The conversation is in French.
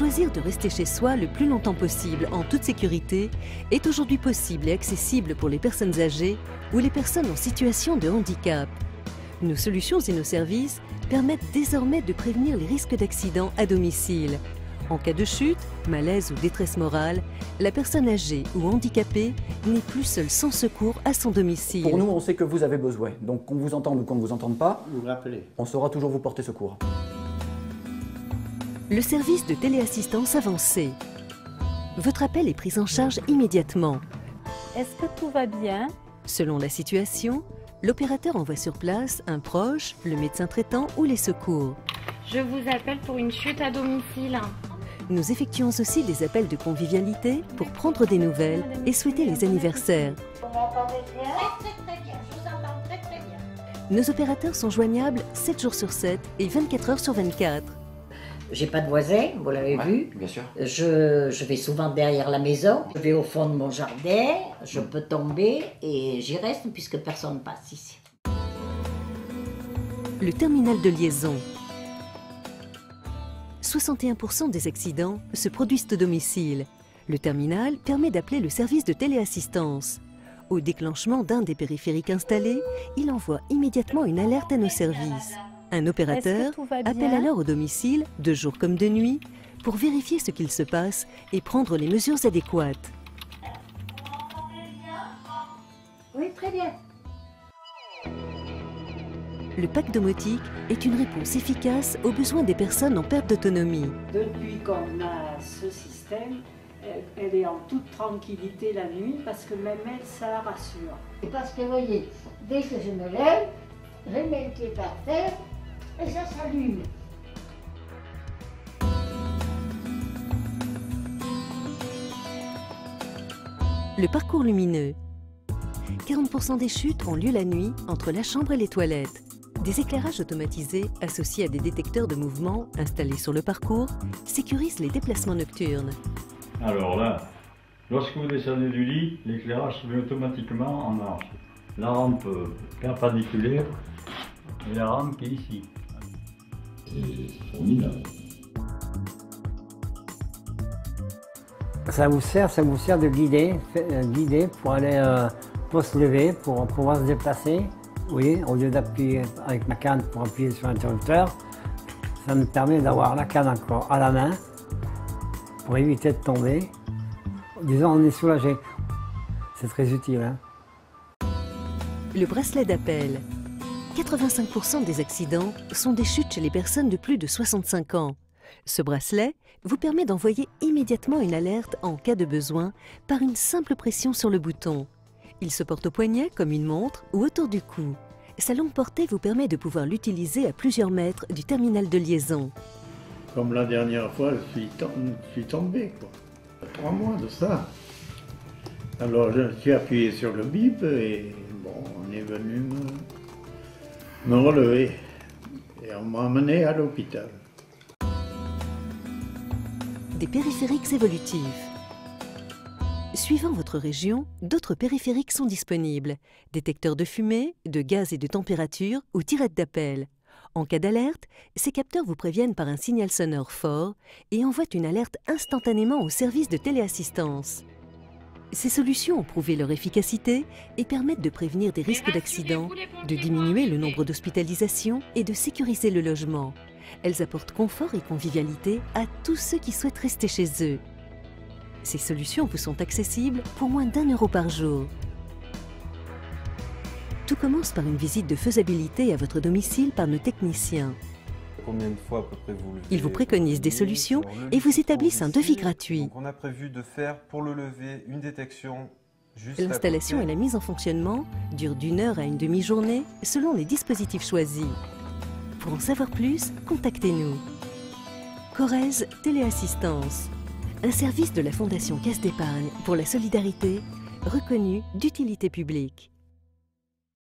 Choisir de rester chez soi le plus longtemps possible en toute sécurité est aujourd'hui possible et accessible pour les personnes âgées ou les personnes en situation de handicap. Nos solutions et nos services permettent désormais de prévenir les risques d'accident à domicile. En cas de chute, malaise ou détresse morale, la personne âgée ou handicapée n'est plus seule sans secours à son domicile. Pour nous, on sait que vous avez besoin. Donc qu'on vous entende ou qu'on ne vous entende pas, vous rappelez. On saura toujours vous porter secours. Le service de téléassistance avancée. Votre appel est pris en charge immédiatement. Est-ce que tout va bien? Selon la situation, l'opérateur envoie sur place un proche, le médecin traitant ou les secours. Je vous appelle pour une chute à domicile. Nous effectuons aussi des appels de convivialité pour prendre des nouvelles et souhaiter les anniversaires. Vous m'entendez bien? Très bien, je vous entends très bien. Nos opérateurs sont joignables 7 jours sur 7 et 24 heures sur 24. J'ai pas de voisins, vous l'avez vu. Bien sûr. Je vais souvent derrière la maison. Je vais au fond de mon jardin, je peux tomber et j'y reste puisque personne ne passe ici. Le terminal de liaison. 61% des accidents se produisent au domicile. Le terminal permet d'appeler le service de téléassistance. Au déclenchement d'un des périphériques installés, il envoie immédiatement une alerte à nos services. Un opérateur appelle alors au domicile, de jour comme de nuit, pour vérifier ce qu'il se passe et prendre les mesures adéquates. Oui, très bien. Le pack domotique est une réponse efficace aux besoins des personnes en perte d'autonomie. Depuis qu'on a ce système, elle est en toute tranquillité la nuit parce que même elle, ça la rassure. Parce que vous voyez, dès que je me lève, je mets le pied par terre et ça s'allume. Le parcours lumineux. 40% des chutes ont lieu la nuit entre la chambre et les toilettes. Des éclairages automatisés associés à des détecteurs de mouvement installés sur le parcours sécurisent les déplacements nocturnes. Alors là, lorsque vous descendez du lit, l'éclairage se met automatiquement en marche. La rampe perpendiculaire et la rampe qui est ici. C'est formidable. Ça vous sert de guider pour aller, pour se lever, pour pouvoir se déplacer. Oui, au lieu d'appuyer avec ma canne pour appuyer sur l'interrupteur, ça me permet d'avoir la canne encore à la main pour éviter de tomber. Disons, on est soulagé. C'est très utile. Hein. Le bracelet d'appel. 85% des accidents sont des chutes chez les personnes de plus de 65 ans. Ce bracelet vous permet d'envoyer immédiatement une alerte en cas de besoin par une simple pression sur le bouton. Il se porte au poignet comme une montre ou autour du cou. Sa longue portée vous permet de pouvoir l'utiliser à plusieurs mètres du terminal de liaison. Comme la dernière fois, je suis tombé, quoi. 3 mois de ça. Alors je suis appuyé sur le bip et bon, on est venu me relever. Et on m'a emmené à l'hôpital. Des périphériques évolutifs. Suivant votre région, d'autres périphériques sont disponibles. Détecteurs de fumée, de gaz et de température ou tirettes d'appel. En cas d'alerte, ces capteurs vous préviennent par un signal sonore fort et envoient une alerte instantanément au service de téléassistance. Ces solutions ont prouvé leur efficacité et permettent de prévenir des risques d'accident, de diminuer le nombre d'hospitalisations et de sécuriser le logement. Elles apportent confort et convivialité à tous ceux qui souhaitent rester chez eux. Ces solutions vous sont accessibles pour moins d'1 € par jour. Tout commence par une visite de faisabilité à votre domicile par nos techniciens. Combien de fois à peu près vous levez? Ils vous préconisent des solutions et vous établissent un devis gratuit. Donc on a prévu de faire pour le lever une détection juste L'installation et la mise en fonctionnement durent d'1 heure à une demi-journée selon les dispositifs choisis. Pour en savoir plus, contactez-nous. Corrèze Téléassistance, un service de la Fondation Caisse d'Épargne pour la Solidarité, reconnu d'utilité publique.